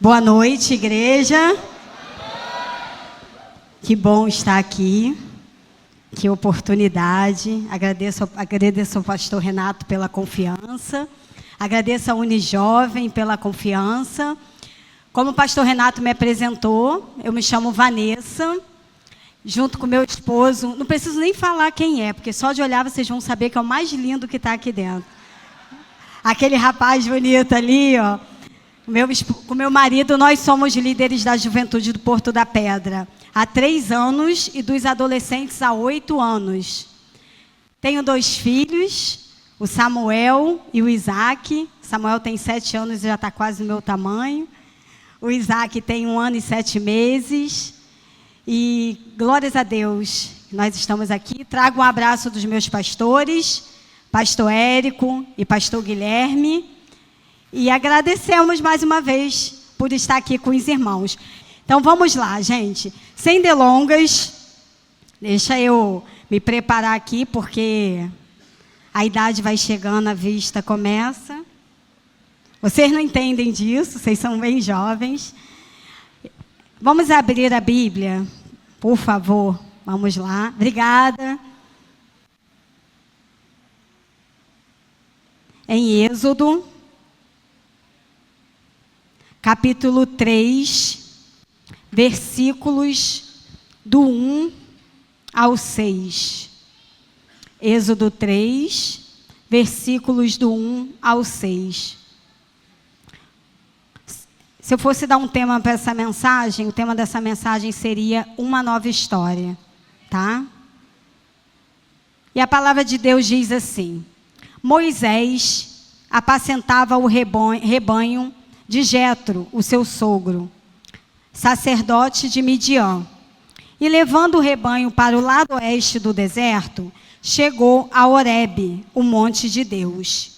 Boa noite, igreja. Que bom estar aqui. Que oportunidade. Agradeço ao pastor Renato pela confiança. Agradeço ao Unijovem pela confiança. Como o pastor Renato me apresentou, eu me chamo Vanessa, junto com meu esposo. Não preciso nem falar quem é, porque só de olhar vocês vão saber que é o mais lindo que está aqui dentro. Aquele rapaz bonito ali, ó. Com meu marido, nós somos líderes da juventude do Porto da Pedra há 3 anos e dos adolescentes há 8 anos. Tenho 2 filhos, o Samuel e o Isaac. Samuel tem 7 anos e já está quase do meu tamanho. O Isaac tem 1 ano e 7 meses. E glórias a Deus, nós estamos aqui. Trago um abraço dos meus pastores, pastor Érico e pastor Guilherme. E agradecemos mais uma vez por estar aqui com os irmãos. Então vamos lá, gente. Sem delongas, deixa eu me preparar aqui, porque a idade vai chegando, a vista começa. Vocês não entendem disso, vocês são bem jovens. Vamos abrir a Bíblia, por favor. Vamos lá. Obrigada. Em Êxodo, capítulo 3, versículos do 1 ao 6. Êxodo 3, versículos do 1 ao 6. Se eu fosse dar um tema para essa mensagem, o tema dessa mensagem seria uma nova história, tá? E a palavra de Deus diz assim: Moisés apacentava o rebanho de Jetro, o seu sogro, sacerdote de Midian. E levando o rebanho para o lado oeste do deserto, chegou a Horebe, o monte de Deus.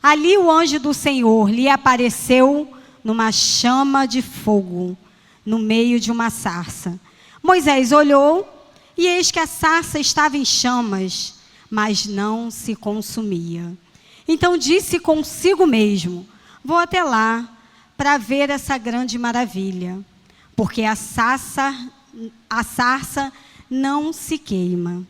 Ali o anjo do Senhor lhe apareceu numa chama de fogo, no meio de uma sarça. Moisés olhou, e eis que a sarça estava em chamas, mas não se consumia. Então disse consigo mesmo: vou até lá para ver essa grande maravilha, porque a sarça não se queima.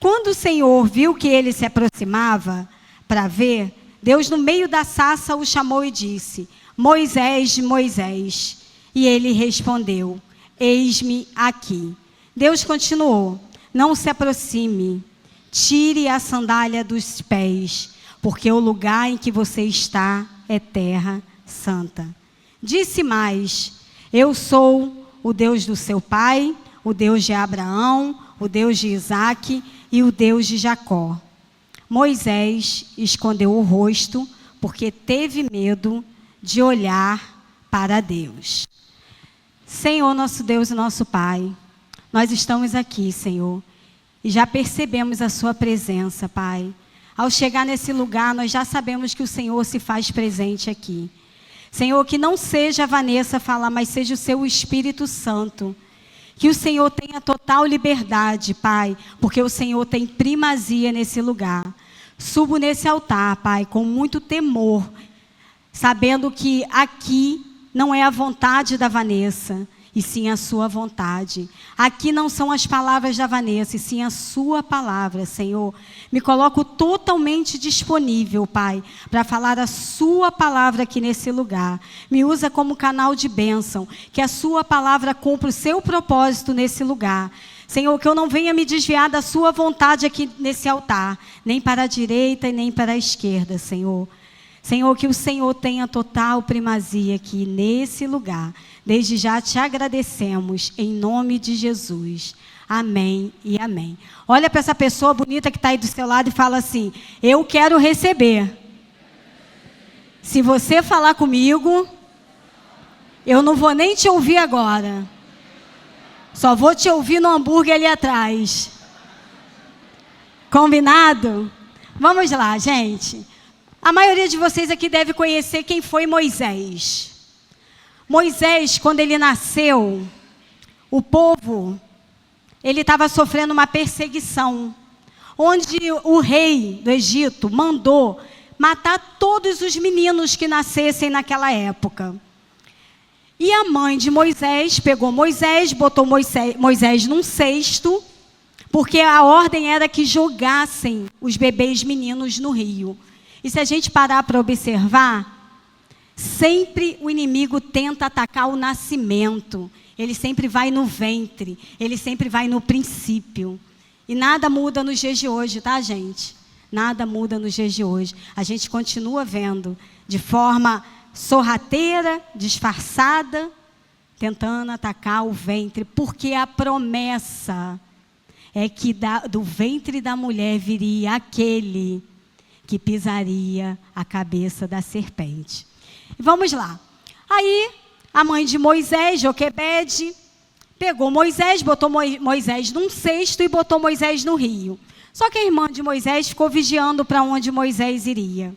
Quando o Senhor viu que ele se aproximava para ver, Deus no meio da sarça o chamou e disse: Moisés, Moisés. E ele respondeu: eis-me aqui. Deus continuou: não se aproxime, tire a sandália dos pés, porque o lugar em que você está é terra santa. Disse mais: eu sou o Deus do seu pai, o Deus de Abraão, o Deus de Isaque e o Deus de Jacó. Moisés escondeu o rosto, porque teve medo de olhar para Deus. Senhor, nosso Deus e nosso Pai, nós estamos aqui, Senhor, e já percebemos a sua presença, Pai. Ao chegar nesse lugar, nós já sabemos que o Senhor se faz presente aqui. Senhor, que não seja a Vanessa falar, mas seja o seu Espírito Santo. Que o Senhor tenha total liberdade, Pai, porque o Senhor tem primazia nesse lugar. Subo nesse altar, Pai, com muito temor, sabendo que aqui não é a vontade da Vanessa, e sim a sua vontade. Aqui não são as palavras da Vanessa, e sim a sua palavra, Senhor. Me coloco totalmente disponível, Pai, para falar a sua palavra aqui nesse lugar. Me usa como canal de bênção, que a sua palavra cumpra o seu propósito nesse lugar. Senhor, que eu não venha me desviar da sua vontade aqui nesse altar, nem para a direita e nem para a esquerda, Senhor. Senhor, que o Senhor tenha total primazia aqui nesse lugar. Desde já te agradecemos, em nome de Jesus. Amém e amém. Olha para essa pessoa bonita que está aí do seu lado e fala assim: eu quero receber. Se você falar comigo, eu não vou nem te ouvir agora. Só vou te ouvir no hambúrguer ali atrás. Combinado? Vamos lá, gente. A maioria de vocês aqui deve conhecer quem foi Moisés. Moisés, quando ele nasceu, o povo, ele estava sofrendo uma perseguição, onde o rei do Egito mandou matar todos os meninos que nascessem naquela época. E a mãe de Moisés pegou Moisés, botou Moisés num cesto, porque a ordem era que jogassem os bebês meninos no rio. E se a gente parar para observar, sempre o inimigo tenta atacar o nascimento. Ele sempre vai no ventre, ele sempre vai no princípio. E nada muda nos dias de hoje, tá, gente? Nada muda nos dias de hoje. A gente continua vendo de forma sorrateira, disfarçada, tentando atacar o ventre, porque a promessa é que do ventre da mulher viria aquele que pisaria a cabeça da serpente. E vamos lá. Aí, a mãe de Moisés, Joquebede, pegou Moisés, botou Moisés num cesto e botou Moisés no rio. Só que a irmã de Moisés ficou vigiando para onde Moisés iria.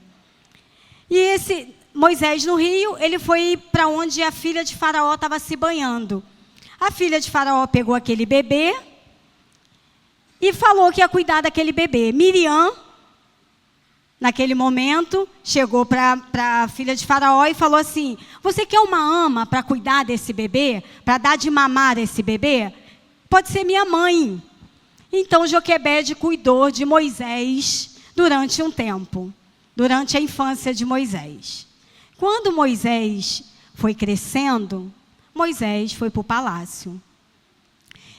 E esse Moisés no rio, ele foi para onde a filha de Faraó estava se banhando. A filha de Faraó pegou aquele bebê e falou que ia cuidar daquele bebê. Miriam, naquele momento, chegou para a filha de Faraó e falou assim: você quer uma ama para cuidar desse bebê? Para dar de mamar esse bebê? Pode ser minha mãe. Então Joquebede cuidou de Moisés durante um tempo, durante a infância de Moisés. Quando Moisés foi crescendo, Moisés foi para o palácio.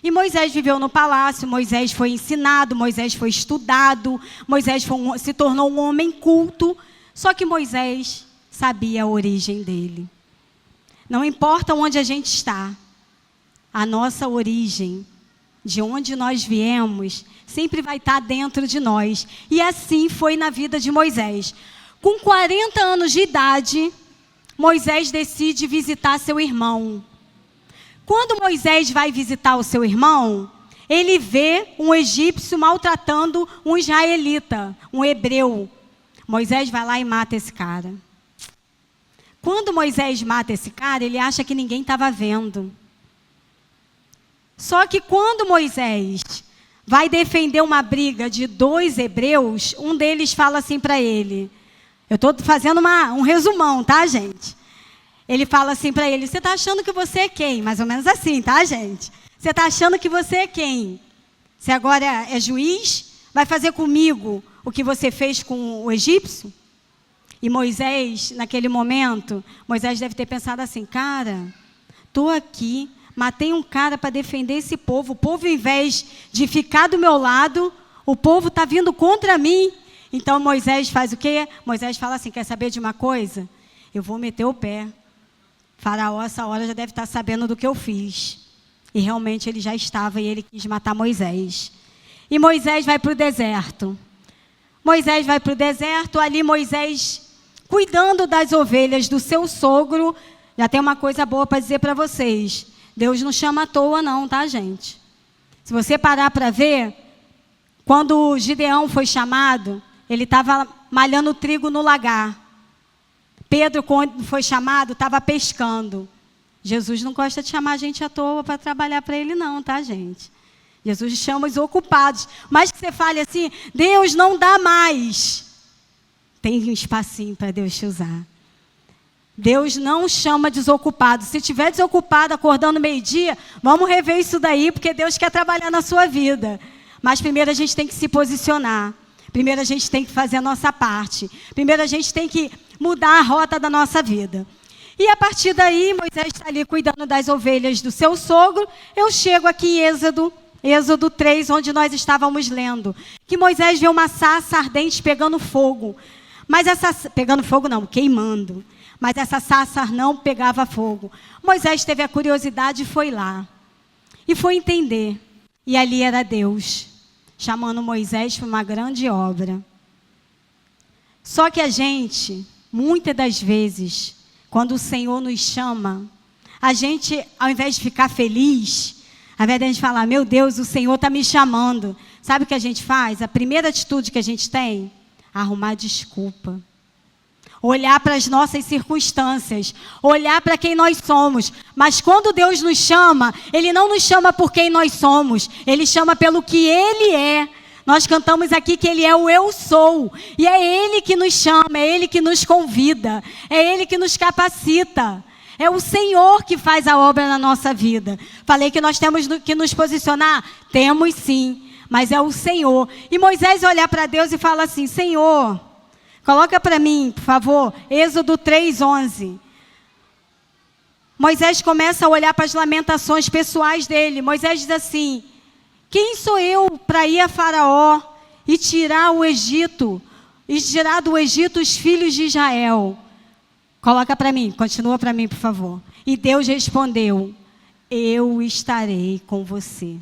E Moisés viveu no palácio, Moisés foi ensinado, Moisés foi estudado, Moisés se tornou um homem culto, só que Moisés sabia a origem dele. Não importa onde a gente está, a nossa origem, de onde nós viemos, sempre vai estar dentro de nós. E assim foi na vida de Moisés. Com 40 anos de idade, Moisés decide visitar seu irmão. Quando Moisés vai visitar o seu irmão, ele vê um egípcio maltratando um israelita, um hebreu. Moisés vai lá e mata esse cara. Quando Moisés mata esse cara, ele acha que ninguém estava vendo. Só que quando Moisés vai defender uma briga de 2 hebreus, um deles fala assim para ele. Eu estou fazendo um resumão, tá, gente? Ele fala assim para ele: você está achando que você é quem? Mais ou menos assim, tá, gente? Você está achando que você é quem? Você agora é juiz? Vai fazer comigo o que você fez com o egípcio? E Moisés, naquele momento, Moisés deve ter pensado assim: cara, estou aqui, matei um cara para defender esse povo. O povo, ao invés de ficar do meu lado, o povo está vindo contra mim. Então Moisés faz o quê? Moisés fala assim: quer saber de uma coisa? Eu vou meter o pé. Faraó, essa hora, já deve estar sabendo do que eu fiz. E realmente ele já estava, e ele quis matar Moisés. E Moisés vai para o deserto. Moisés vai para o deserto, ali Moisés, cuidando das ovelhas do seu sogro. Já tem uma coisa boa para dizer para vocês: Deus não chama à toa não, tá, gente? Se você parar para ver, quando Gideão foi chamado, ele estava malhando trigo no lagar. Pedro, quando foi chamado, estava pescando. Jesus não gosta de chamar a gente à toa para trabalhar para ele não, tá, gente? Jesus chama os ocupados. Mas que você fale assim: Deus não dá mais. Tem um espacinho para Deus te usar. Deus não chama desocupado. Se estiver desocupado, acordando meio-dia, vamos rever isso daí, porque Deus quer trabalhar na sua vida. Mas primeiro a gente tem que se posicionar. Primeiro a gente tem que fazer a nossa parte. Primeiro a gente tem que mudar a rota da nossa vida. E a partir daí, Moisés está ali cuidando das ovelhas do seu sogro. Eu chego aqui em Êxodo 3, onde nós estávamos lendo. Que Moisés vê uma sarça ardente pegando fogo. Mas queimando. Mas essa sarça não pegava fogo. Moisés teve a curiosidade e foi lá. E foi entender. E ali era Deus, chamando Moisés para uma grande obra. Só que a gente, muitas das vezes, quando o Senhor nos chama, a gente, ao invés de ficar feliz, ao invés de a gente falar: meu Deus, o Senhor está me chamando, sabe o que a gente faz? A primeira atitude que a gente tem? Arrumar desculpa. Olhar para as nossas circunstâncias, olhar para quem nós somos. Mas quando Deus nos chama, Ele não nos chama por quem nós somos, Ele chama pelo que Ele é. Nós cantamos aqui que Ele é o eu sou, e é Ele que nos chama, é Ele que nos convida, é Ele que nos capacita, É o Senhor que faz a obra na nossa vida. Falei que nós temos que nos posicionar? Temos sim, mas é o Senhor. E Moisés olhar para Deus e fala assim: Senhor, coloca para mim, por favor, Êxodo 3:11. Moisés começa a olhar para as lamentações pessoais dele. Moisés diz assim: quem sou eu para ir a Faraó e tirar o Egito, e tirar do Egito os filhos de Israel? Coloca para mim, continua para mim, por favor. E Deus respondeu: eu estarei com você.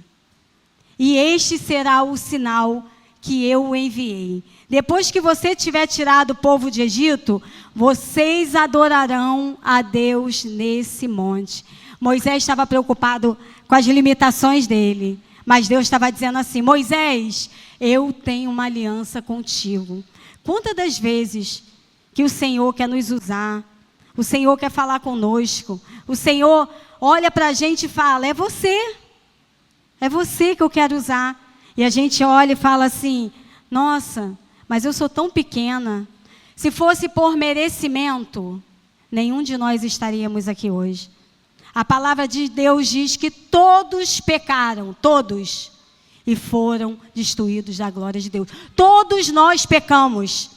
E este será o sinal que eu enviei. Depois que você tiver tirado o povo de Egito, vocês adorarão a Deus nesse monte. Moisés estava preocupado com as limitações dele, mas Deus estava dizendo assim: Moisés, eu tenho uma aliança contigo. Quantas das vezes que o Senhor quer nos usar, o Senhor quer falar conosco, o Senhor olha para a gente e fala: é você que eu quero usar. E a gente olha e fala assim: nossa, mas eu sou tão pequena. Se fosse por merecimento, nenhum de nós estaríamos aqui hoje. A palavra de Deus diz que todos pecaram, todos, e foram destruídos da glória de Deus. Todos nós pecamos,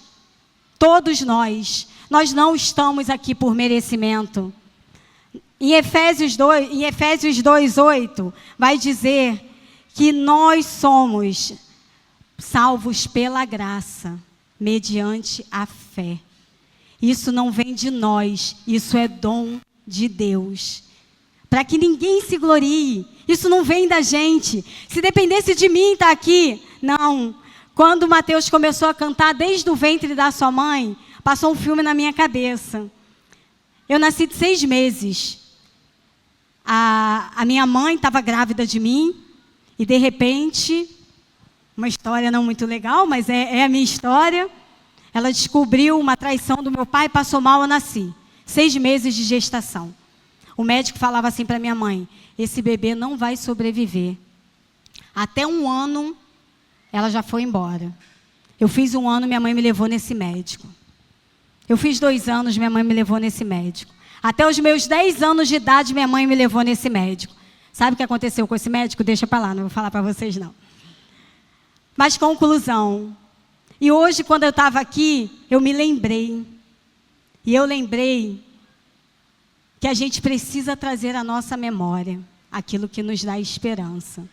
todos nós. Nós não estamos aqui por merecimento. Em Efésios 2:8, vai dizer que nós somos salvos pela graça, mediante a fé. Isso não vem de nós, isso é dom de Deus. Para que ninguém se glorie, isso não vem da gente. Se dependesse de mim estar aqui, não. Quando Mateus começou a cantar desde o ventre da sua mãe, passou um filme na minha cabeça. Eu nasci de 6 meses. A minha mãe estava grávida de mim e, de repente, uma história não muito legal, mas é a minha história. Ela descobriu uma traição do meu pai, passou mal, eu nasci. 6 meses de gestação. O médico falava assim para minha mãe: esse bebê não vai sobreviver. Até 1 ano, ela já foi embora. Eu fiz 1 ano, minha mãe me levou nesse médico. Eu fiz 2 anos, minha mãe me levou nesse médico. Até os meus 10 anos de idade, minha mãe me levou nesse médico. Sabe o que aconteceu com esse médico? Deixa para lá, não vou falar para vocês não. Mas conclusão. E hoje, quando eu estava aqui, eu me lembrei. E eu lembrei que a gente precisa trazer à nossa memória aquilo que nos dá esperança.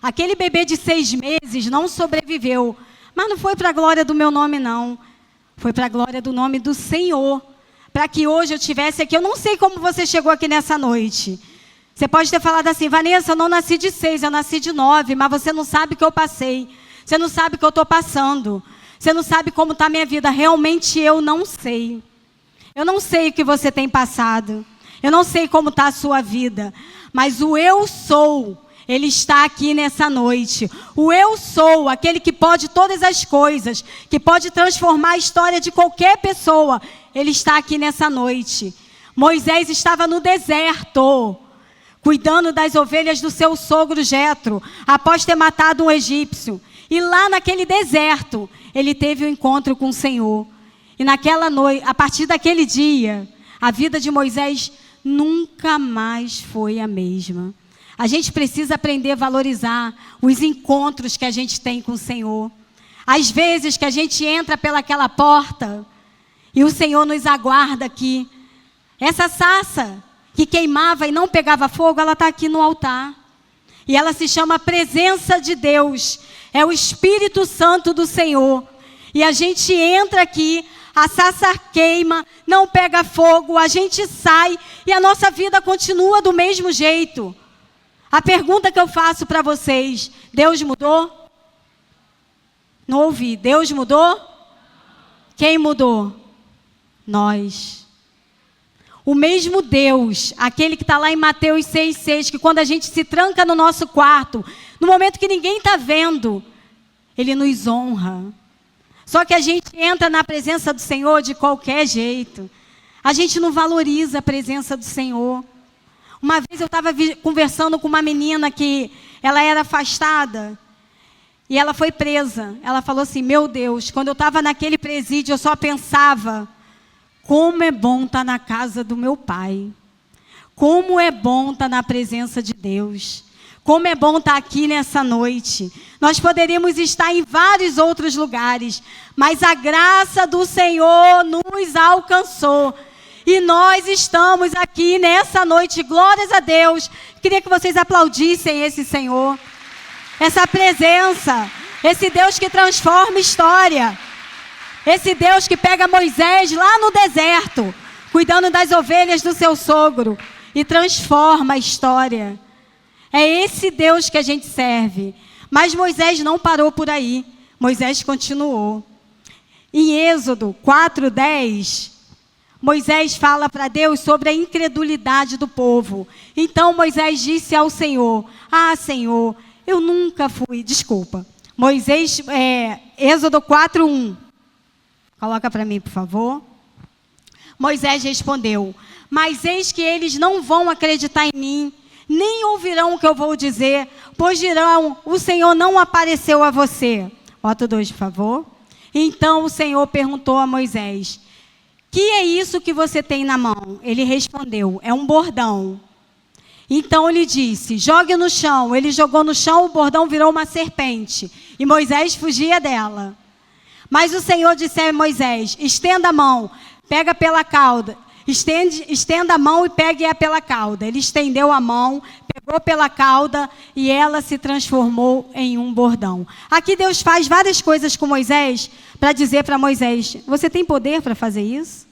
Aquele bebê de 6 meses não sobreviveu, mas não foi para a glória do meu nome, não. Foi para a glória do nome do Senhor. Para que hoje eu estivesse aqui. Eu não sei como você chegou aqui nessa noite. Você pode ter falado assim: Vanessa, eu não nasci de 6, eu nasci de 9, mas você não sabe o que eu passei. Você não sabe o que eu estou passando. Você não sabe como está a minha vida. Realmente eu não sei. Eu não sei o que você tem passado. Eu não sei como está a sua vida. Mas o eu sou, ele está aqui nessa noite. O eu sou, aquele que pode todas as coisas, que pode transformar a história de qualquer pessoa, ele está aqui nessa noite. Moisés estava no deserto, cuidando das ovelhas do seu sogro Jetro, após ter matado um egípcio. E lá naquele deserto, ele teve um encontro com o Senhor. E naquela noite, a partir daquele dia, a vida de Moisés nunca mais foi a mesma. A gente precisa aprender a valorizar os encontros que a gente tem com o Senhor. Às vezes que a gente entra pelaquela porta e o Senhor nos aguarda aqui. Essa sarça que queimava e não pegava fogo, ela está aqui no altar. E ela se chama presença de Deus. É o Espírito Santo do Senhor. E a gente entra aqui, a sarça queima, não pega fogo, a gente sai e a nossa vida continua do mesmo jeito. A pergunta que eu faço para vocês: Deus mudou? Não ouvi. Deus mudou? Quem mudou? Nós. O mesmo Deus, aquele que está lá em Mateus 6,6, que quando a gente se tranca no nosso quarto, no momento que ninguém está vendo, Ele nos honra. Só que a gente entra na presença do Senhor de qualquer jeito. A gente não valoriza a presença do Senhor. Uma vez eu estava conversando com uma menina que ela era afastada e ela foi presa. Ela falou assim: meu Deus, quando eu estava naquele presídio eu só pensava: como é bom estar na casa do meu pai. Como é bom estar na presença de Deus. Como é bom estar aqui nessa noite. Nós poderíamos estar em vários outros lugares, mas a graça do Senhor nos alcançou. E nós estamos aqui nessa noite, glórias a Deus. Queria que vocês aplaudissem esse Senhor, essa presença, esse Deus que transforma história. Esse Deus que pega Moisés lá no deserto, cuidando das ovelhas do seu sogro, e transforma a história. É esse Deus que a gente serve. Mas Moisés não parou por aí. Moisés continuou. Em Êxodo 4:10, Moisés fala para Deus sobre a incredulidade do povo. Então Moisés disse ao Senhor: ah, Senhor, eu nunca fui... Desculpa. Êxodo 4:1. Coloca para mim, por favor. Moisés respondeu: mas eis que eles não vão acreditar em mim, nem ouvirão o que eu vou dizer, pois dirão: o Senhor não apareceu a você. Bota 2, por favor. Então o Senhor perguntou a Moisés: que é isso que você tem na mão? Ele respondeu: é um bordão. Então ele disse: jogue no chão. Ele jogou no chão, o bordão virou uma serpente, e Moisés fugia dela. Mas o Senhor disse a Moisés: estenda a mão, pega pela cauda. Estenda a mão e pegue-a pela cauda. Ele estendeu a mão, pegou pela cauda e ela se transformou em um bordão. Aqui Deus faz várias coisas com Moisés para dizer para Moisés: você tem poder para fazer isso?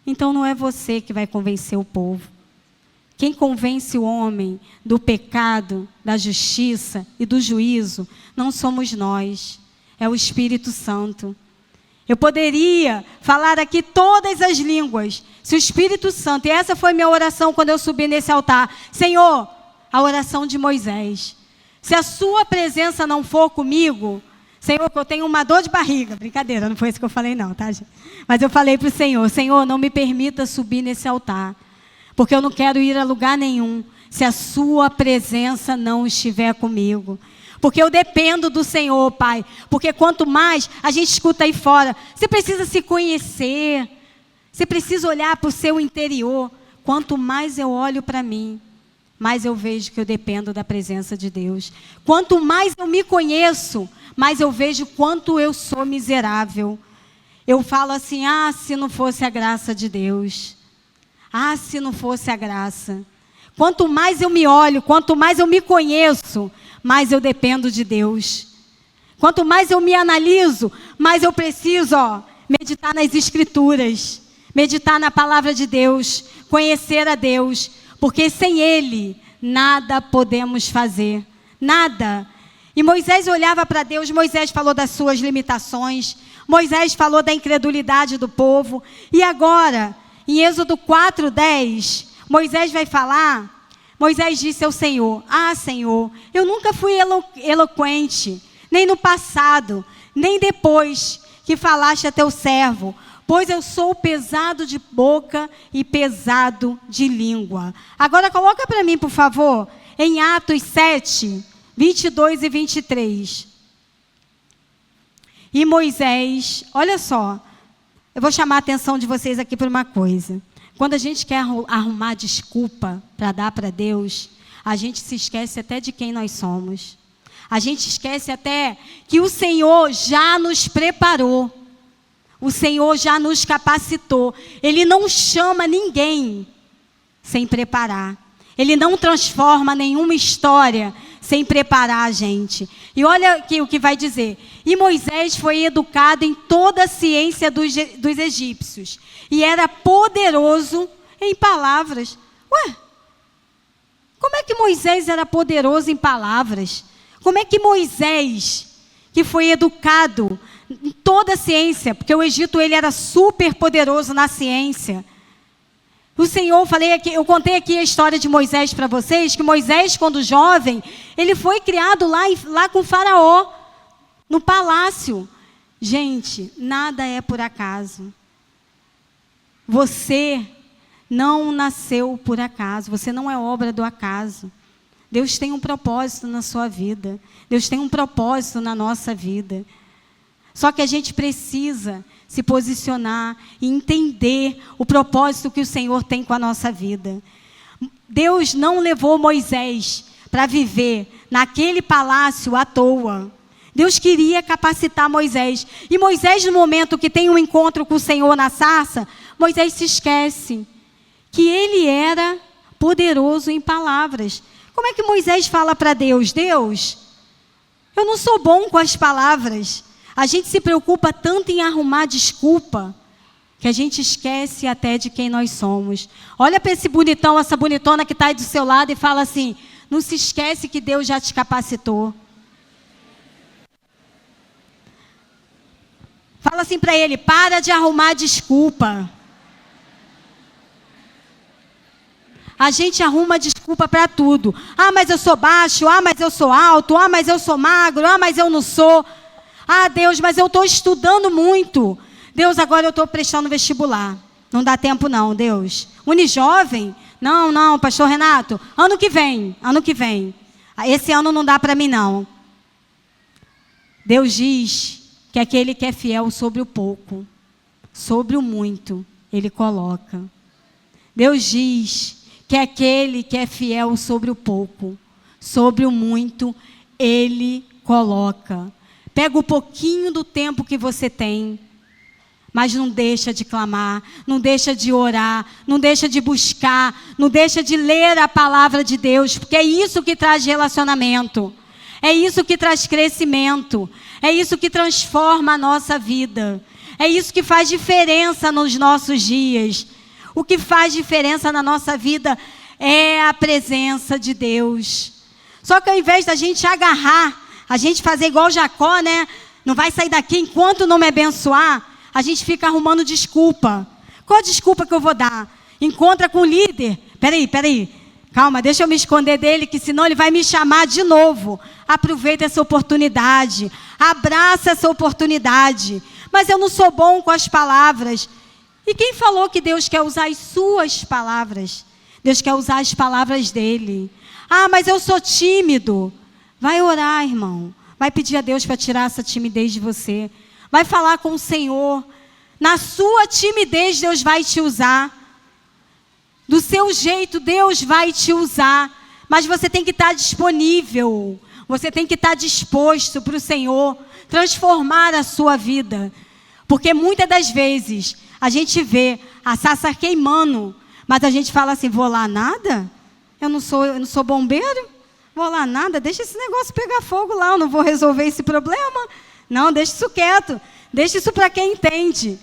Então não é você que vai convencer o povo. Quem convence o homem do pecado, da justiça e do juízo não somos nós, é o Espírito Santo. Eu poderia falar aqui todas as línguas, se o Espírito Santo, e essa foi minha oração quando eu subi nesse altar: Senhor, a oração de Moisés, se a sua presença não for comigo, Senhor, que eu tenho uma dor de barriga, brincadeira, não foi isso que eu falei não, tá, gente? Mas eu falei para o Senhor: Senhor, não me permita subir nesse altar, porque eu não quero ir a lugar nenhum, se a sua presença não estiver comigo. Porque eu dependo do Senhor, Pai. Porque quanto mais a gente escuta aí fora, você precisa se conhecer, você precisa olhar para o seu interior. Quanto mais eu olho para mim, mais eu vejo que eu dependo da presença de Deus. Quanto mais eu me conheço, mais eu vejo quanto eu sou miserável. Eu falo assim: ah, se não fosse a graça de Deus. Ah, se não fosse a graça. Quanto mais eu me olho, quanto mais eu me conheço, mais eu dependo de Deus. Quanto mais eu me analiso, mais eu preciso meditar nas Escrituras, meditar na palavra de Deus, conhecer a Deus, porque sem Ele nada podemos fazer, nada. E Moisés olhava para Deus, Moisés falou das suas limitações, Moisés falou da incredulidade do povo, e agora, em Êxodo 4:10, Moisés vai falar. Moisés disse ao Senhor: ah, Senhor, eu nunca fui eloquente, nem no passado, nem depois que falaste a teu servo, pois eu sou pesado de boca e pesado de língua. Agora coloca para mim, por favor, em Atos 7, 22 e 23. E Moisés, olha só, eu vou chamar a atenção de vocês aqui por uma coisa. Quando a gente quer arrumar desculpa para dar para Deus, a gente se esquece até de quem nós somos. A gente esquece até que o Senhor já nos preparou. O Senhor já nos capacitou. Ele não chama ninguém sem preparar. Ele não transforma nenhuma história sem preparar a gente. E olha aqui o que vai dizer. E Moisés foi educado em toda a ciência dos egípcios. E era poderoso em palavras. Ué, como é que Moisés era poderoso em palavras? Como é que Moisés, que foi educado em toda a ciência, porque o Egito ele era super poderoso na ciência. O Senhor, eu contei aqui a história de Moisés para vocês, que Moisés, quando jovem, ele foi criado lá com o faraó, no palácio. Gente, nada é por acaso. Você não nasceu por acaso, você não é obra do acaso. Deus tem um propósito na sua vida. Deus tem um propósito na nossa vida. Só que a gente precisa se posicionar e entender o propósito que o Senhor tem com a nossa vida. Deus não levou Moisés para viver naquele palácio à toa. Deus queria capacitar Moisés. E Moisés, no momento que tem um encontro com o Senhor na sarça, Moisés se esquece que ele era poderoso em palavras. Como é que Moisés fala para Deus? Deus, eu não sou bom com as palavras. A gente se preocupa tanto em arrumar desculpa, que a gente esquece até de quem nós somos. Olha para esse bonitão, essa bonitona que está aí do seu lado e fala assim, não se esquece que Deus já te capacitou. Fala assim para ele, para de arrumar desculpa. A gente arruma desculpa para tudo. Ah, mas eu sou baixo, ah, mas eu sou alto, ah, mas eu sou magro, ah, mas eu não sou. Ah, Deus, mas eu estou estudando muito. Deus, agora eu estou prestando vestibular. Não dá tempo não, Deus. Unijovem? Não, pastor Renato. Ano que vem. Esse ano não dá para mim não. Deus diz que aquele que é fiel sobre o pouco, sobre o muito, Ele coloca. Deus diz que aquele que é fiel sobre o pouco, sobre o muito, Ele coloca. Pega o pouquinho do tempo que você tem, mas não deixa de clamar, não deixa de orar, não deixa de buscar, não deixa de ler a palavra de Deus, porque é isso que traz relacionamento, é isso que traz crescimento, é isso que transforma a nossa vida, é isso que faz diferença nos nossos dias. O que faz diferença na nossa vida é a presença de Deus. Só que ao invés da gente agarrar, a gente fazer igual Jacó, né? Não vai sair daqui enquanto não me abençoar. A gente fica arrumando desculpa. Qual a desculpa que eu vou dar? Encontra com o líder. Peraí. Calma, deixa eu me esconder dele, que senão ele vai me chamar de novo. Aproveita essa oportunidade. Abraça essa oportunidade. Mas eu não sou bom com as palavras. E quem falou que Deus quer usar as suas palavras? Deus quer usar as palavras dele. Ah, mas eu sou tímido. Vai orar, irmão. Vai pedir a Deus para tirar essa timidez de você. Vai falar com o Senhor. Na sua timidez, Deus vai te usar. Do seu jeito, Deus vai te usar. Mas você tem que estar disponível. Você tem que estar disposto para o Senhor transformar a sua vida. Porque muitas das vezes a gente vê a sarça queimando, mas a gente fala assim, vou lá nada? Eu não sou bombeiro? Vou lá nada? Deixa esse negócio pegar fogo lá, eu não vou resolver esse problema. Não, deixa isso quieto. Deixa isso para quem entende.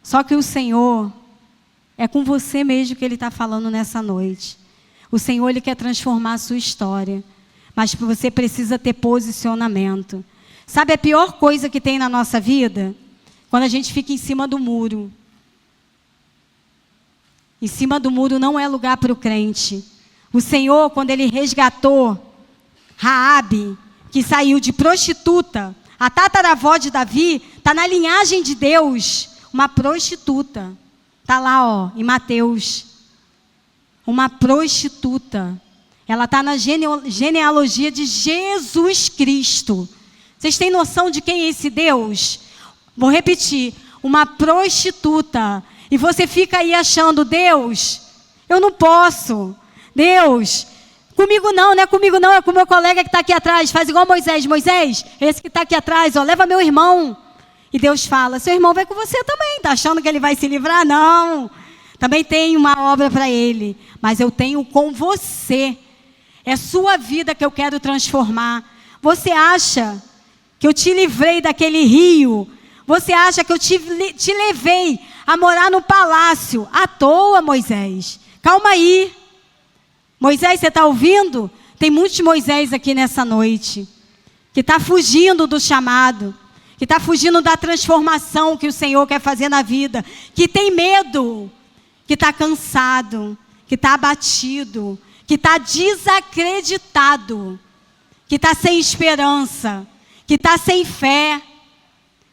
Só que o Senhor, é com você mesmo que Ele está falando nessa noite. O Senhor, Ele quer transformar a sua história. Mas você precisa ter posicionamento. Sabe a pior coisa que tem na nossa vida? Quando a gente fica em cima do muro. Em cima do muro não é lugar para o crente. O Senhor, quando Ele resgatou Raabe, que saiu de prostituta, a tataravó de Davi, está na linhagem de Deus, uma prostituta. Está lá, em Mateus. Uma prostituta. Ela está na genealogia de Jesus Cristo. Vocês têm noção de quem é esse Deus? Vou repetir. Uma prostituta. E você fica aí achando, Deus, eu não posso. Deus, comigo não é comigo não, é com o meu colega que está aqui atrás. Faz igual Moisés. Moisés, esse que está aqui atrás, leva meu irmão. E Deus fala, seu irmão vai com você também. Está achando que ele vai se livrar? Não. Também tem uma obra para ele. Mas eu tenho com você. É sua vida que eu quero transformar. Você acha que eu te livrei daquele rio? Você acha que eu te levei a morar no palácio à toa, Moisés? Calma aí. Moisés, você está ouvindo? Tem muitos Moisés aqui nessa noite. Que está fugindo do chamado. Que está fugindo da transformação que o Senhor quer fazer na vida. Que tem medo. Que está cansado. Que está abatido. Que está desacreditado. Que está sem esperança. Que está sem fé.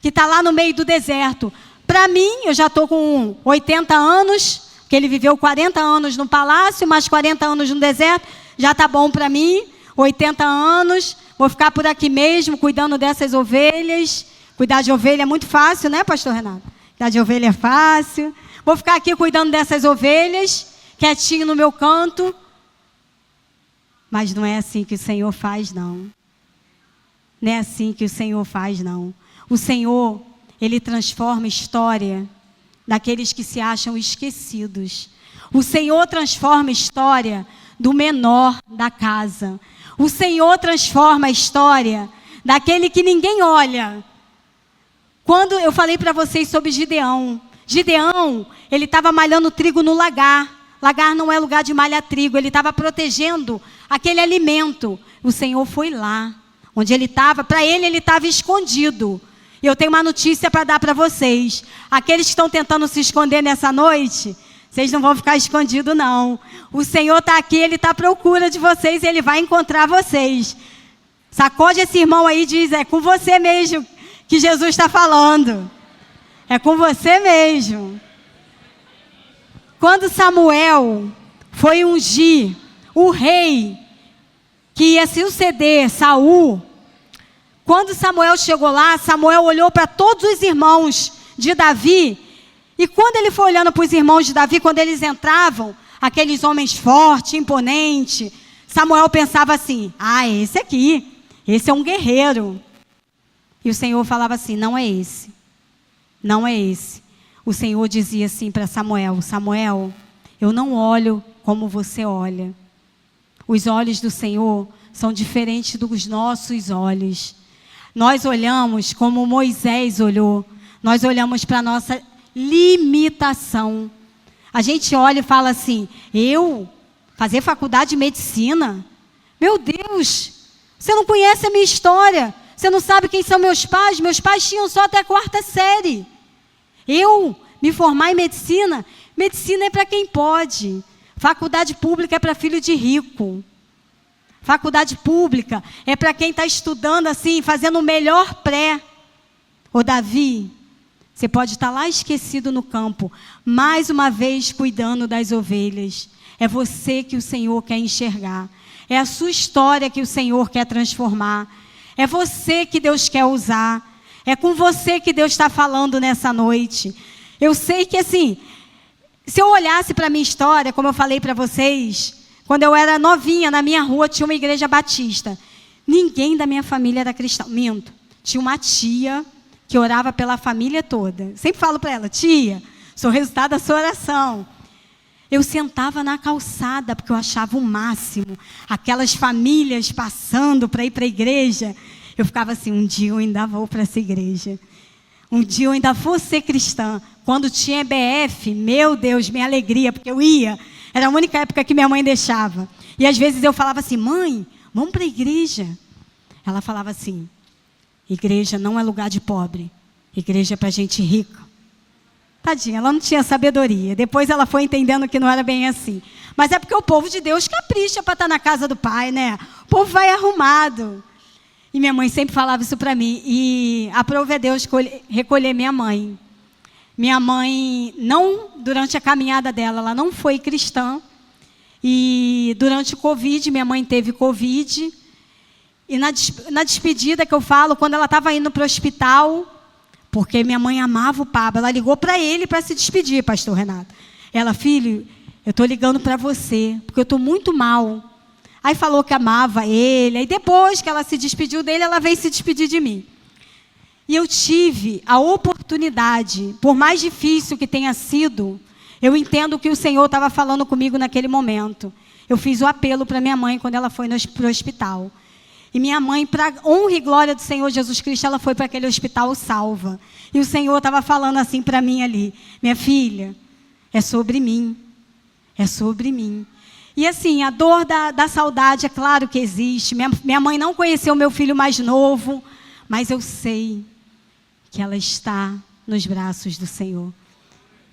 Que está lá no meio do deserto. Para mim, eu já estou com 80 anos, que ele viveu 40 anos no palácio, mais 40 anos no deserto, já está bom para mim, 80 anos, Vou ficar por aqui mesmo, cuidando dessas ovelhas. Cuidar de ovelha é muito fácil, né, pastor Renato? Cuidar de ovelha é fácil. Vou ficar aqui cuidando dessas ovelhas, quietinho no meu canto. Mas não é assim que o Senhor faz, não. Não é assim que o Senhor faz, não. O Senhor, Ele transforma a história daqueles que se acham esquecidos. O Senhor transforma a história do menor da casa. O Senhor transforma a história daquele que ninguém olha. Quando eu falei para vocês sobre Gideão, ele estava malhando trigo no lagar. Lagar não é lugar de malhar trigo, ele estava protegendo aquele alimento. O Senhor foi lá, onde ele estava, para ele estava escondido. E eu tenho uma notícia para dar para vocês. Aqueles que estão tentando se esconder nessa noite, vocês não vão ficar escondidos, não. O Senhor está aqui, Ele está à procura de vocês e Ele vai encontrar vocês. Sacode esse irmão aí e diz, é com você mesmo que Jesus está falando. É com você mesmo. Quando Samuel foi ungir o rei que ia suceder Saul, quando Samuel chegou lá, Samuel olhou para todos os irmãos de Davi, e quando ele foi olhando para os irmãos de Davi, quando eles entravam, aqueles homens fortes, imponentes, Samuel pensava assim, esse aqui, esse é um guerreiro. E o Senhor falava assim, não é esse, não é esse. O Senhor dizia assim para Samuel, Samuel, eu não olho como você olha. Os olhos do Senhor são diferentes dos nossos olhos. Nós olhamos como Moisés olhou. Nós olhamos para a nossa limitação. A gente olha e fala assim, eu fazer faculdade de medicina? Meu Deus, você não conhece a minha história. Você não sabe quem são meus pais. Meus pais tinham só até a 4ª série. Eu me formar em medicina? Medicina é para quem pode. Faculdade pública é para filho de rico. Faculdade pública é para quem está estudando assim, fazendo o melhor pré. Ô Davi, você pode estar lá esquecido no campo, mais uma vez cuidando das ovelhas. É você que o Senhor quer enxergar. É a sua história que o Senhor quer transformar. É você que Deus quer usar. É com você que Deus está falando nessa noite. Eu sei que assim, se eu olhasse para a minha história, como eu falei para vocês, quando eu era novinha, na minha rua tinha uma igreja batista. Ninguém da minha família era cristão. Minto. Tinha uma tia que orava pela família toda. Sempre falo para ela, tia, sou resultado da sua oração. Eu sentava na calçada, porque eu achava o máximo. Aquelas famílias passando para ir para a igreja. Eu ficava assim, um dia eu ainda vou para essa igreja. Um dia eu ainda vou ser cristã. Quando tinha EBF, meu Deus, minha alegria, porque eu ia. Era a única época que minha mãe deixava. E às vezes eu falava assim, mãe, vamos para a igreja. Ela falava assim, igreja não é lugar de pobre. Igreja é para gente rica. Tadinha, ela não tinha sabedoria. Depois ela foi entendendo que não era bem assim. Mas é porque o povo de Deus capricha para estar na casa do Pai, né? O povo vai arrumado. E minha mãe sempre falava isso para mim. E aprove a Deus recolher minha mãe. Minha mãe, não, durante a caminhada dela, ela não foi cristã. E durante o Covid, minha mãe teve Covid. E na despedida que eu falo, quando ela estava indo para o hospital, porque minha mãe amava o Pablo, ela ligou para ele para se despedir, pastor Renato. Ela, filho, eu estou ligando para você, porque eu estou muito mal. Aí falou que amava ele. Aí depois que ela se despediu dele, ela veio se despedir de mim. E eu tive a oportunidade, por mais difícil que tenha sido, eu entendo que o Senhor estava falando comigo naquele momento. Eu fiz o apelo para minha mãe quando ela foi para o hospital. E minha mãe, para honra e glória do Senhor Jesus Cristo, ela foi para aquele hospital salva. E o Senhor estava falando assim para mim ali, minha filha, é sobre mim. É sobre mim. E assim, a dor da saudade, é claro que existe. Minha mãe não conheceu meu filho mais novo, mas eu sei que ela está nos braços do Senhor.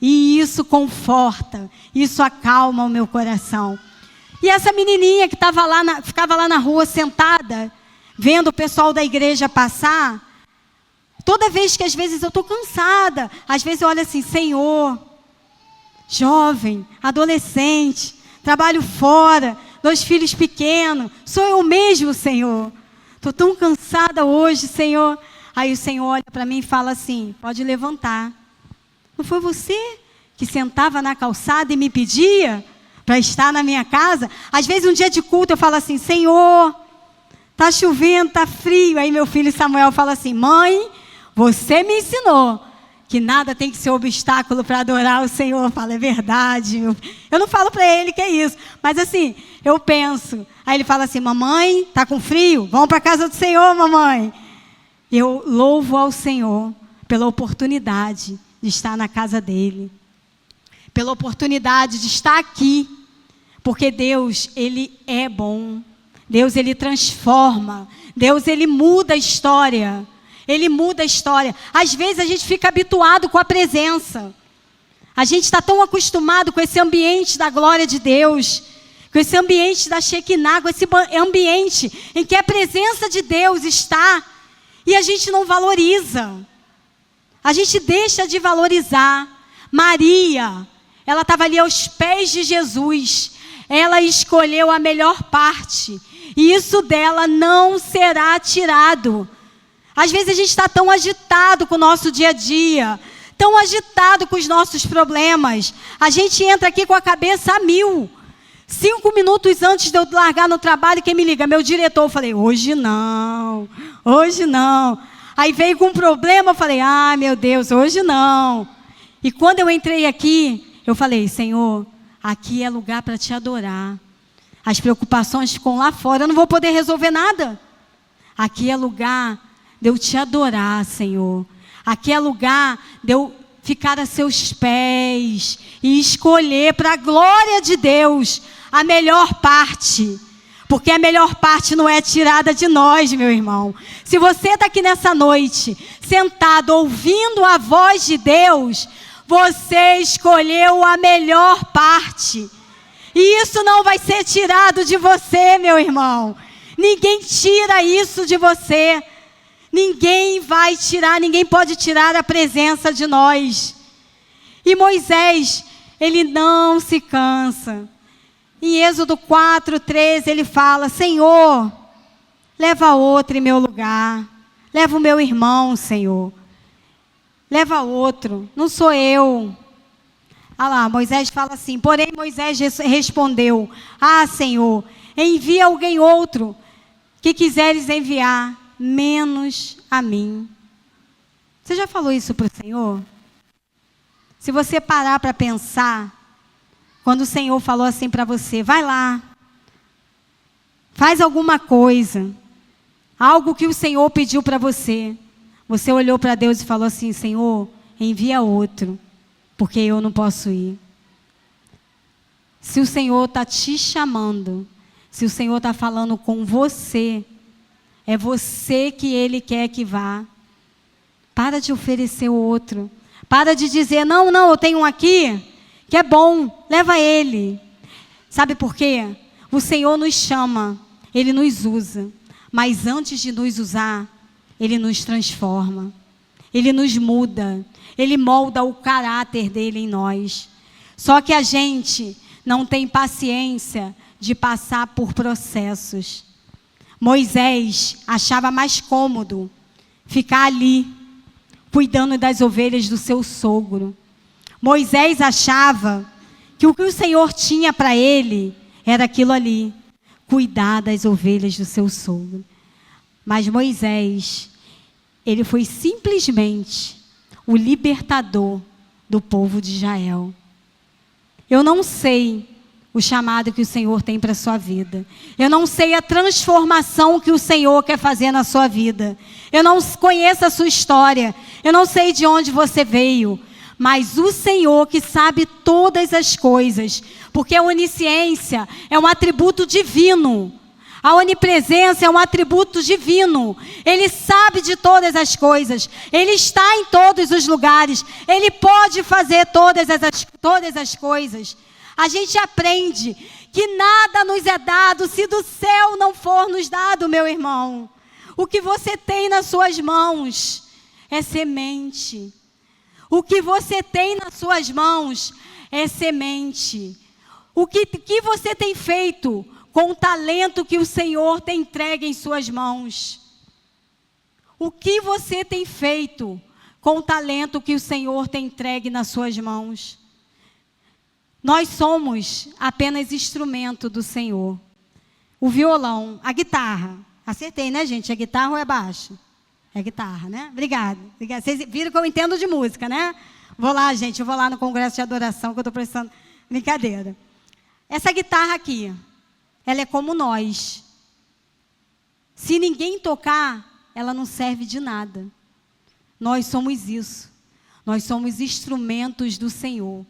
E isso conforta, isso acalma o meu coração. E essa menininha que ficava lá na rua sentada, vendo o pessoal da igreja passar, toda vez que às vezes eu estou cansada, às vezes eu olho assim, Senhor, jovem, adolescente, trabalho fora, 2 filhos pequenos, sou eu mesmo, Senhor. Estou tão cansada hoje, Senhor. Aí o Senhor olha para mim e fala assim: pode levantar. Não foi você que sentava na calçada e me pedia para estar na minha casa? Às vezes um dia de culto eu falo assim: Senhor, está chovendo, está frio. Aí meu filho Samuel fala assim: mãe, você me ensinou que nada tem que ser obstáculo para adorar o Senhor. Eu falo: é verdade. Eu não falo para ele que é isso, mas assim, eu penso. Aí ele fala assim: mamãe, está com frio? Vamos para a casa do Senhor, mamãe. Eu louvo ao Senhor pela oportunidade de estar na casa dele, pela oportunidade de estar aqui, porque Deus, Ele é bom. Deus, Ele transforma. Deus, Ele muda a história. Ele muda a história. Às vezes a gente fica habituado com a presença. A gente está tão acostumado com esse ambiente da glória de Deus, com esse ambiente da Shekinah, com esse ambiente em que a presença de Deus está, e a gente não valoriza. A gente deixa de valorizar. Maria, ela estava ali aos pés de Jesus. Ela escolheu a melhor parte, e isso dela não será tirado. Às vezes a gente está tão agitado com o nosso dia a dia, tão agitado com os nossos problemas. A gente entra aqui com a cabeça a 1000. 5 minutos antes de eu largar no trabalho, quem me liga? Meu diretor. Eu falei: hoje não, hoje não. Aí veio com um problema, eu falei: ah, meu Deus, hoje não. E quando eu entrei aqui, eu falei: Senhor, aqui é lugar para te adorar. As preocupações ficam lá fora, eu não vou poder resolver nada. Aqui é lugar de eu te adorar, Senhor. Aqui é lugar de eu ficar a seus pés e escolher para a glória de Deus a melhor parte. Porque a melhor parte não é tirada de nós, meu irmão. Se você está aqui nessa noite, sentado, ouvindo a voz de Deus, você escolheu a melhor parte. E isso não vai ser tirado de você, meu irmão. Ninguém tira isso de você. Ninguém vai tirar, ninguém pode tirar a presença de nós. E Moisés, ele não se cansa. Em Êxodo 4:13, ele fala: Senhor, leva outro em meu lugar. Leva o meu irmão, Senhor. Leva outro, não sou eu. Ah lá, Moisés fala assim: porém Moisés respondeu: ah, Senhor, envia alguém outro que quiseres enviar, menos a mim. Você já falou isso para o Senhor? Se você parar para pensar, quando o Senhor falou assim para você: vai lá, faz alguma coisa, algo que o Senhor pediu para você, você olhou para Deus e falou assim: Senhor, envia outro, porque eu não posso ir. Se o Senhor está te chamando, se o Senhor está falando com você, é você que Ele quer que vá. Para de oferecer o outro. Para de dizer: não, eu tenho um aqui que é bom, leva ele. Sabe por quê? O Senhor nos chama, Ele nos usa. Mas antes de nos usar, Ele nos transforma. Ele nos muda. Ele molda o caráter dEle em nós. Só que a gente não tem paciência de passar por processos. Moisés achava mais cômodo ficar ali, cuidando das ovelhas do seu sogro. Moisés achava que o Senhor tinha para ele era aquilo ali, cuidar das ovelhas do seu sogro. Mas Moisés, ele foi simplesmente o libertador do povo de Israel. Eu não sei o chamado que o Senhor tem para a sua vida. Eu não sei a transformação que o Senhor quer fazer na sua vida. Eu não conheço a sua história. Eu não sei de onde você veio. Mas o Senhor que sabe todas as coisas. Porque a onisciência é um atributo divino. A onipresença é um atributo divino. Ele sabe de todas as coisas. Ele está em todos os lugares. Ele pode fazer todas as coisas. A gente aprende que nada nos é dado se do céu não for nos dado, meu irmão. O que você tem nas suas mãos é semente. O que você tem nas suas mãos é semente. O que você tem feito com o talento que o Senhor tem entregue em suas mãos. O que você tem feito com o talento que o Senhor tem entregue nas suas mãos? Nós somos apenas instrumento do Senhor. O violão, a guitarra. Acertei, né, gente? É guitarra ou é baixo? É guitarra, né? Obrigada. Vocês viram que eu entendo de música, né? Vou lá, gente. Eu vou lá no congresso de adoração que eu estou prestando. Brincadeira. Essa guitarra aqui, ela é como nós. Se ninguém tocar, ela não serve de nada. Nós somos isso. Nós somos instrumentos do Senhor.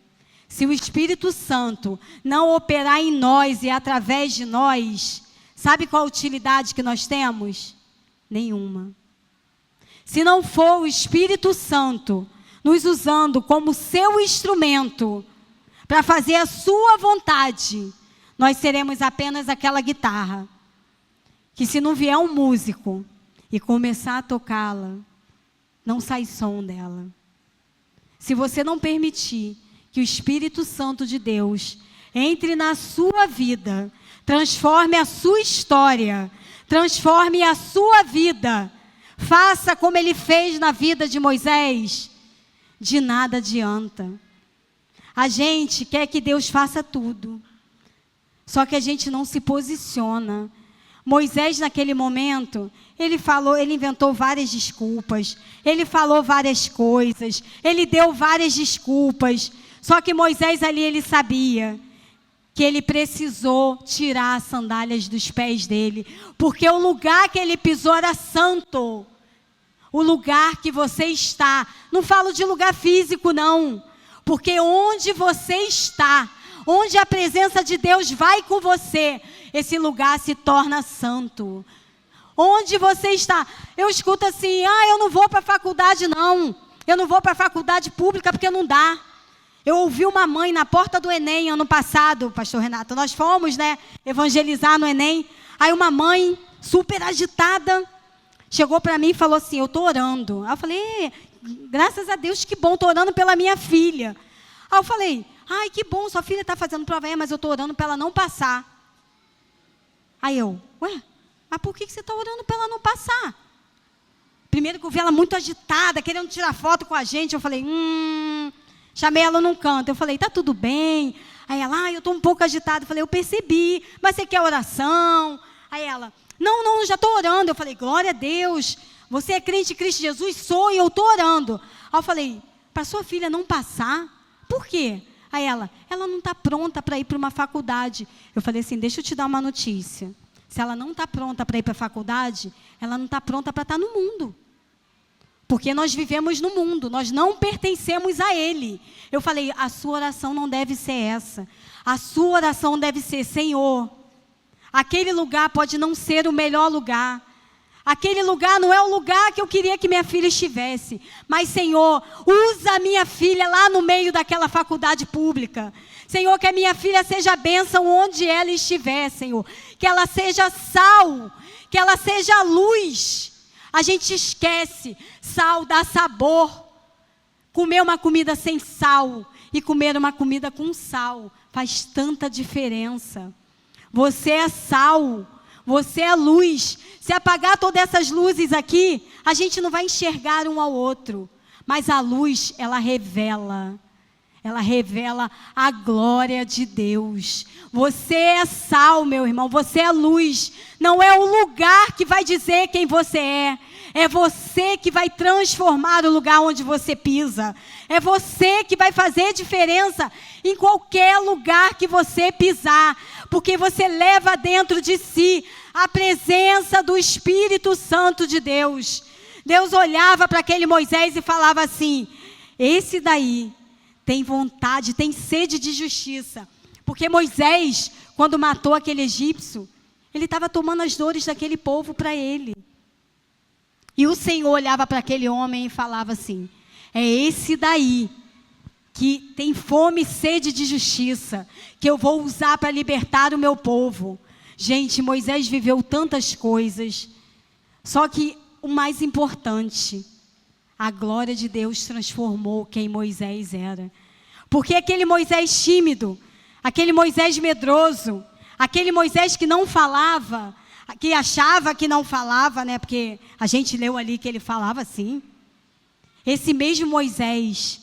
Se o Espírito Santo não operar em nós e através de nós, sabe qual a utilidade que nós temos? Nenhuma. Se não for o Espírito Santo nos usando como seu instrumento para fazer a sua vontade, nós seremos apenas aquela guitarra que, se não vier um músico e começar a tocá-la, não sai som dela. Se você não permitir que o Espírito Santo de Deus entre na sua vida, transforme a sua história, transforme a sua vida, faça como ele fez na vida de Moisés, de nada adianta. A gente quer que Deus faça tudo, só que a gente não se posiciona. Moisés, naquele momento, ele inventou várias desculpas, ele falou várias coisas, ele deu várias desculpas. Só que Moisés ali, ele sabia que ele precisou tirar as sandálias dos pés dele, porque o lugar que ele pisou era santo. O lugar que você está, não falo de lugar físico não, porque onde você está, onde a presença de Deus vai com você, esse lugar se torna santo. Onde você está, eu escuto assim, eu não vou para a faculdade não, eu não vou para a faculdade pública porque não dá. Eu ouvi uma mãe na porta do Enem ano passado, pastor Renato, nós fomos, evangelizar no Enem, aí uma mãe super agitada, chegou para mim e falou assim, eu estou orando. Aí eu falei, graças a Deus, que bom, estou orando pela minha filha. Aí eu falei, ai, que bom, sua filha está fazendo prova, mas eu estou orando para ela não passar. Aí eu, mas por que você está orando para ela não passar? Primeiro que eu vi ela muito agitada, querendo tirar foto com a gente, eu falei, chamei ela num canto, eu falei, tá tudo bem? Aí ela, eu estou um pouco agitada, eu falei, eu percebi, mas você quer oração? Aí ela, não, já estou orando. Eu falei, glória a Deus, você é crente em Cristo Jesus? Sou, e eu estou orando. Aí eu falei, para sua filha não passar? Por quê? Aí ela não está pronta para ir para uma faculdade. Eu falei assim, deixa eu te dar uma notícia. Se ela não está pronta para ir para a faculdade, ela não está pronta para estar no mundo. Porque nós vivemos no mundo, nós não pertencemos a ele. Eu falei, a sua oração não deve ser essa. A sua oração deve ser, Senhor, aquele lugar pode não ser o melhor lugar. Aquele lugar não é o lugar que eu queria que minha filha estivesse. Mas, Senhor, usa a minha filha lá no meio daquela faculdade pública. Senhor, que a minha filha seja bênção onde ela estiver, Senhor. Que ela seja sal, que ela seja luz. A gente esquece, sal dá sabor. Comer uma comida sem sal e comer uma comida com sal faz tanta diferença. Você é sal, você é luz. Se apagar todas essas luzes aqui, a gente não vai enxergar um ao outro. Mas a luz, ela revela a glória de Deus. Você é sal, meu irmão, você é luz. Não é o lugar que vai dizer quem você é. É você que vai transformar o lugar onde você pisa. É você que vai fazer diferença em qualquer lugar que você pisar. Porque você leva dentro de si a presença do Espírito Santo de Deus. Deus olhava para aquele Moisés e falava assim, esse daí tem vontade, tem sede de justiça. Porque Moisés, quando matou aquele egípcio, ele estava tomando as dores daquele povo para ele. E o Senhor olhava para aquele homem e falava assim, é esse daí que tem fome e sede de justiça, que eu vou usar para libertar o meu povo. Gente, Moisés viveu tantas coisas, só que o mais importante, a glória de Deus transformou quem Moisés era. Porque aquele Moisés tímido, aquele Moisés medroso, Aquele Moisés que não falava, que achava que não falava, né? Porque a gente leu ali que ele falava sim. Esse mesmo Moisés,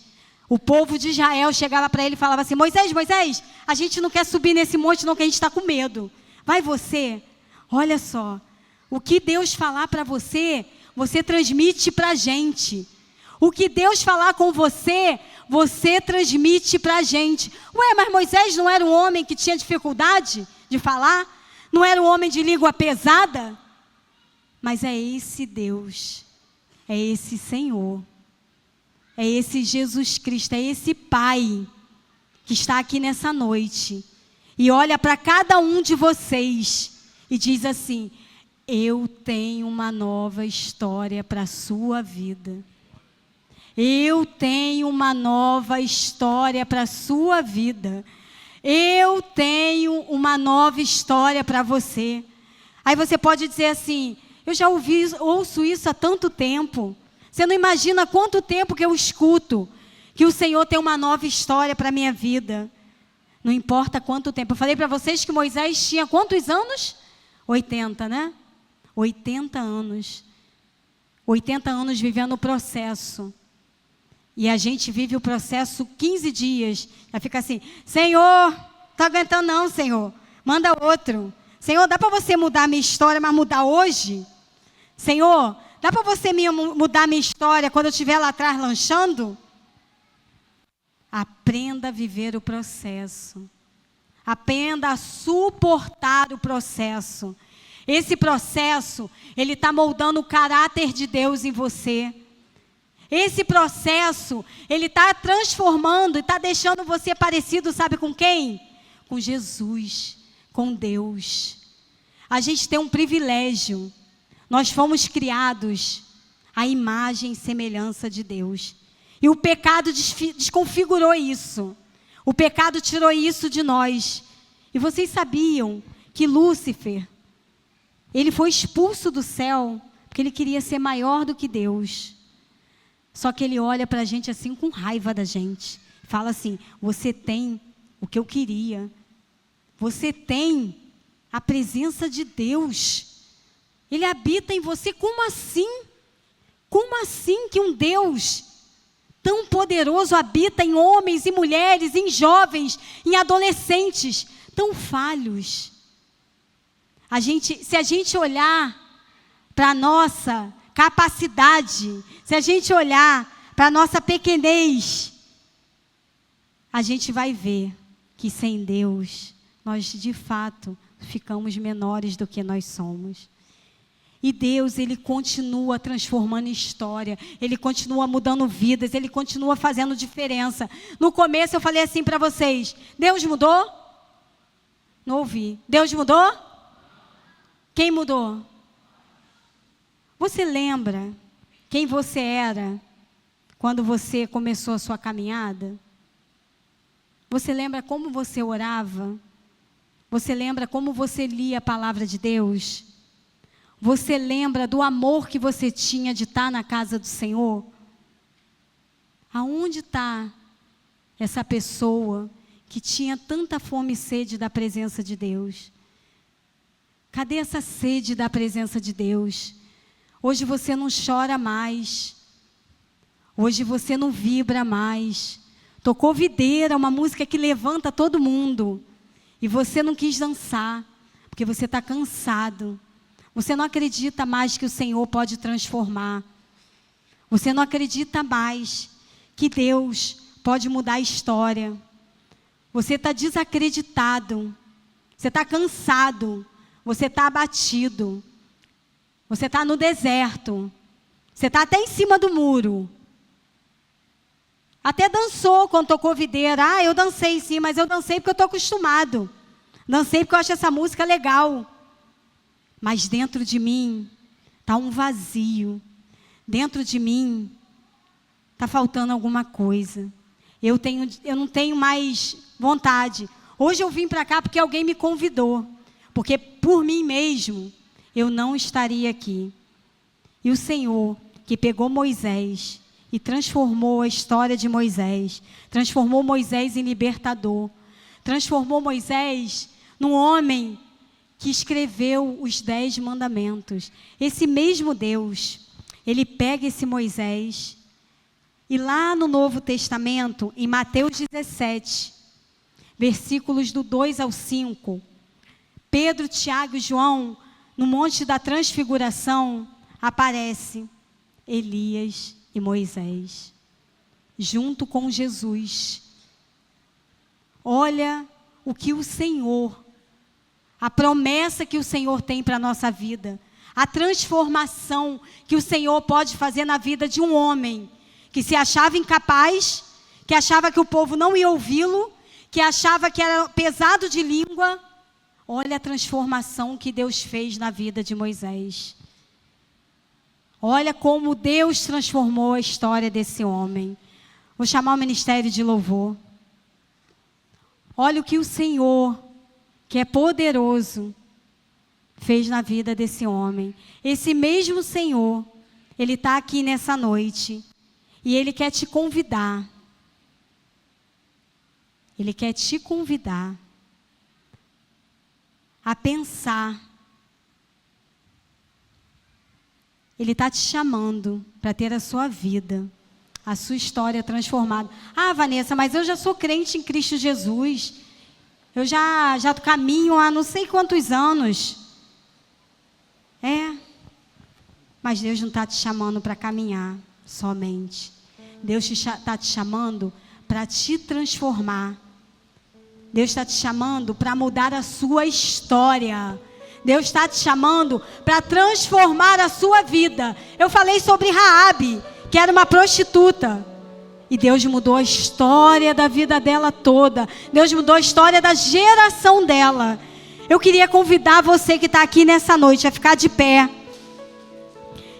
o povo de Israel chegava para ele e falava assim: Moisés, Moisés, a gente não quer subir nesse monte não, que a gente está com medo. Vai você. Olha só, o que Deus falar para você, você transmite para a gente. O que Deus falar com você, você transmite para a gente. Ué, mas Moisés não era um homem que tinha dificuldade de falar? Não era um homem de língua pesada? Mas é esse Deus, é esse Senhor, é esse Jesus Cristo, é esse Pai que está aqui nessa noite e olha para cada um de vocês e diz assim: eu tenho uma nova história para a sua vida. Eu tenho uma nova história para a sua vida. Eu tenho uma nova história para você. Aí você pode dizer assim: eu já ouço isso há tanto tempo. Você não imagina quanto tempo que eu escuto que o Senhor tem uma nova história para a minha vida. Não importa quanto tempo. Eu falei para vocês que Moisés tinha quantos anos? 80, né? 80 anos. 80 anos vivendo o processo. E a gente vive o processo 15 dias. Já fica assim: Senhor, não estou aguentando não, Senhor. Manda outro. Senhor, dá para você mudar a minha história, mas mudar hoje? Senhor, dá para você mudar a minha história quando eu estiver lá atrás lanchando? Aprenda a viver o processo. Aprenda a suportar o processo. Esse processo, ele está moldando o caráter de Deus em você. Esse processo, ele está transformando e está deixando você parecido, sabe com quem? Com Jesus, com Deus. A gente tem um privilégio. Nós fomos criados à imagem e semelhança de Deus. E o pecado desconfigurou isso. O pecado tirou isso de nós. E vocês sabiam que Lúcifer, ele foi expulso do céu porque ele queria ser maior do que Deus. Só que ele olha para a gente assim com raiva da gente. Fala assim: você tem o que eu queria. Você tem a presença de Deus. Ele habita em você. Como assim? Como assim que um Deus tão poderoso habita em homens e mulheres, em jovens, em adolescentes tão falhos? Se a gente olhar para a nossa capacidade, se a gente olhar para a nossa pequenez, a gente vai ver que sem Deus, nós de fato ficamos menores do que nós somos. E Deus, Ele continua transformando história, Ele continua mudando vidas, Ele continua fazendo diferença. No começo eu falei assim para vocês: Deus mudou? Não ouvi. Deus mudou? Quem mudou? Você lembra quem você era quando você começou a sua caminhada? Você lembra como você orava? Você lembra como você lia a palavra de Deus? Você lembra do amor que você tinha de estar na casa do Senhor? Aonde está essa pessoa que tinha tanta fome e sede da presença de Deus? Cadê essa sede da presença de Deus? Hoje você não chora mais. Hoje você não vibra mais. Tocou videira, uma música que levanta todo mundo. E você não quis dançar, porque você está cansado. Você não acredita mais que o Senhor pode transformar. Você não acredita mais que Deus pode mudar a história. Você está desacreditado. Você está cansado. Você está abatido. Você está no deserto. Você está até em cima do muro. Até dançou quando tocou videira. Ah, eu dancei sim, mas eu dancei porque eu estou acostumado. Dancei porque eu acho essa música legal. Mas dentro de mim está um vazio. Dentro de mim está faltando alguma coisa. Eu não tenho mais vontade. Hoje eu vim para cá porque alguém me convidou. Porque por mim mesmo eu não estaria aqui. E o Senhor, que pegou Moisés e transformou a história de Moisés, transformou Moisés em libertador, transformou Moisés no homem que escreveu os 10 mandamentos. Esse mesmo Deus, ele pega esse Moisés e lá no Novo Testamento, em Mateus 17, versículos do 2 ao 5, Pedro, Tiago e João, no Monte da Transfiguração, aparece Elias e Moisés, junto com Jesus. Olha o que o Senhor, a promessa que o Senhor tem para a nossa vida, a transformação que o Senhor pode fazer na vida de um homem que se achava incapaz, que achava que o povo não ia ouvi-lo, que achava que era pesado de língua. Olha a transformação que Deus fez na vida de Moisés. Olha como Deus transformou a história desse homem. Vou chamar o ministério de louvor. Olha o que o Senhor, que é poderoso, fez na vida desse homem. Esse mesmo Senhor, Ele está aqui nessa noite. E Ele quer te convidar. Ele quer te convidar a pensar. Ele está te chamando para ter a sua vida, a sua história transformada. Ah, Vanessa, mas eu já sou crente em Cristo Jesus. Eu já caminho há não sei quantos anos. Mas Deus não está te chamando para caminhar somente. Deus está te chamando para te transformar. Deus está te chamando para mudar a sua história. Deus está te chamando para transformar a sua vida. Eu falei sobre Raabe, que era uma prostituta. E Deus mudou a história da vida dela toda. Deus mudou a história da geração dela. Eu queria convidar você que está aqui nessa noite a ficar de pé.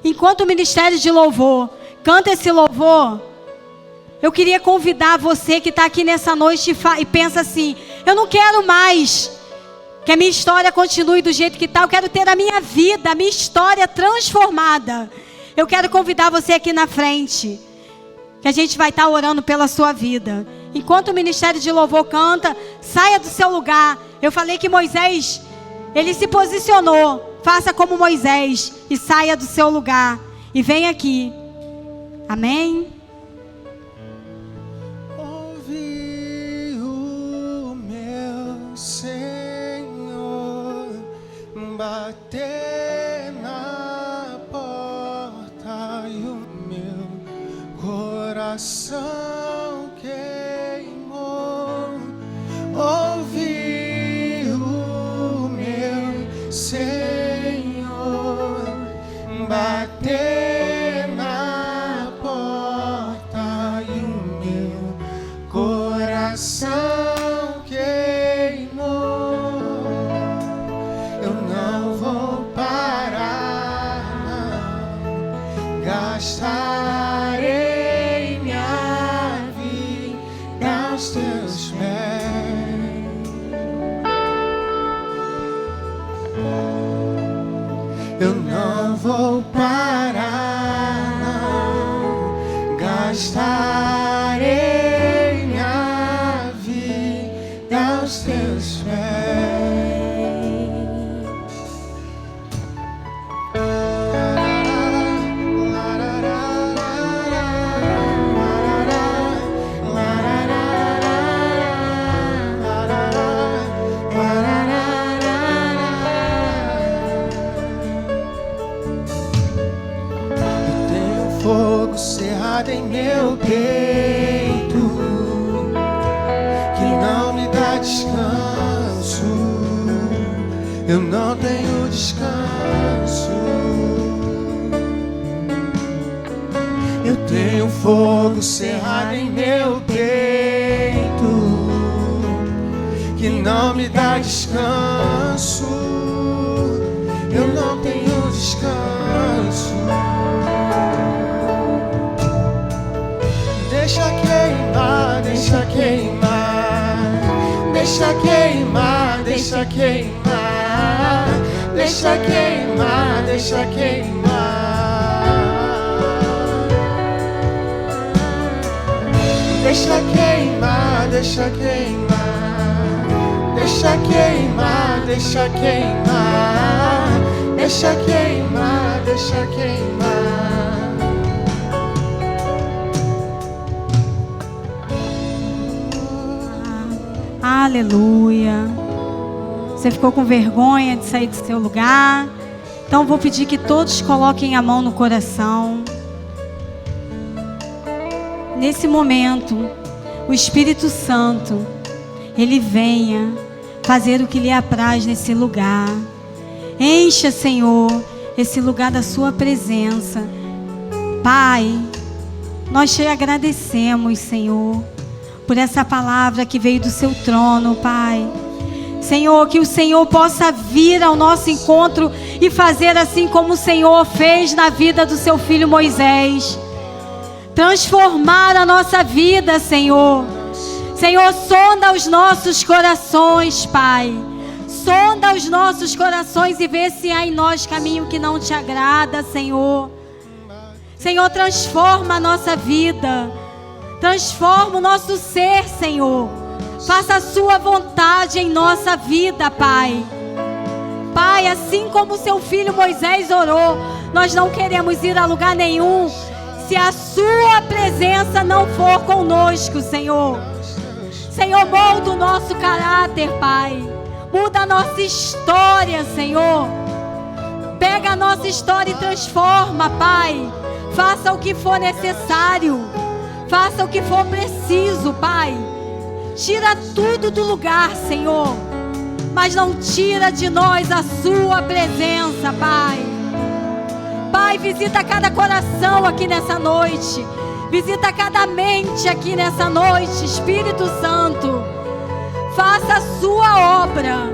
Enquanto o ministério de louvor canta esse louvor, eu queria convidar você que está aqui nessa noite e pensa assim: eu não quero mais que a minha história continue do jeito que está. Eu quero ter a minha vida, a minha história transformada. Eu quero convidar você aqui na frente, que a gente vai estar orando pela sua vida. Enquanto o ministério de louvor canta, saia do seu lugar. Eu falei que Moisés, ele se posicionou. Faça como Moisés e saia do seu lugar. E vem aqui. Amém? Ouvi o meu Senhor bater na porta e o meu coração queimou. Ouvi o meu Senhor bater na porta e o meu coração queimou. Eu não vou parar, não. Gastarei minha vida aos teus pés. Eu não vou parar, não. Gastarei minha vida aos teus pés. Fogo cerrado em meu peito que não me dá descanso. Eu não tenho descanso. Eu tenho fogo cerrado em meu peito que não me dá descanso. Eu não tenho descanso. Deixa queimar, deixa queimar, deixa queimar, deixa queimar, deixa queimar, deixa queimar, deixa queimar, deixa queimar, deixa deixa queimar, deixa queimar, deixa queimar, deixa queimar. Aleluia. Você ficou com vergonha de sair do seu lugar? Então vou pedir que todos coloquem a mão no coração. Nesse momento, o Espírito Santo, Ele venha fazer o que lhe apraz nesse lugar. Encha, Senhor, esse lugar da sua presença. Pai, nós te agradecemos, Senhor, por essa palavra que veio do seu trono, Pai. Senhor, que o Senhor possa vir ao nosso encontro e fazer assim como o Senhor fez na vida do seu filho Moisés. Transformar a nossa vida, Senhor. Senhor, sonda os nossos corações, Pai. Sonda os nossos corações e vê se há em nós caminho que não te agrada, Senhor. Senhor, transforma a nossa vida. Transforma o nosso ser, Senhor. Faça a sua vontade em nossa vida, Pai. Pai, assim como o seu filho Moisés orou, nós não queremos ir a lugar nenhum se a sua presença não for conosco, Senhor. Senhor, molda o nosso caráter, Pai. Muda a nossa história, Senhor. Pega a nossa história e transforma, Pai. Faça o que for necessário. Faça o que for preciso, Pai. Tira tudo do lugar, Senhor. Mas não tira de nós a sua presença, Pai. Pai, visita cada coração aqui nessa noite. Visita cada mente aqui nessa noite, Espírito Santo. Faça a sua obra.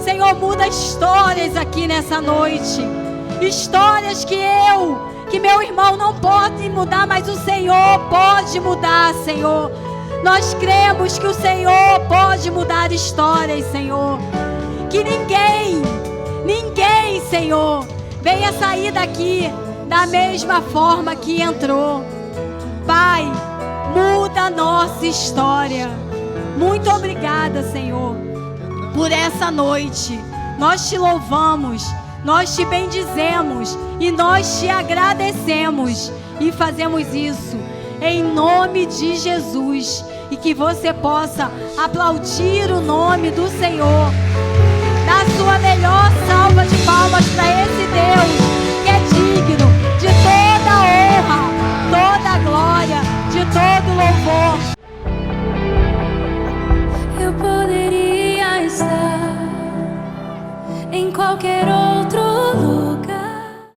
Senhor, muda histórias aqui nessa noite. Histórias que meu irmão não pode mudar, mas o Senhor pode mudar, Senhor. Nós cremos que o Senhor pode mudar histórias, Senhor. Que ninguém, Senhor, venha sair daqui da mesma forma que entrou. Pai, muda a nossa história. Muito obrigada, Senhor, por essa noite. Nós te louvamos, nós te bendizemos e nós te agradecemos. E fazemos isso em nome de Jesus. E que você possa aplaudir o nome do Senhor. Dá sua melhor salva de palmas para esse Deus que é digno de toda a honra, toda a glória, de todo louvor. Eu poderia estar em qualquer outro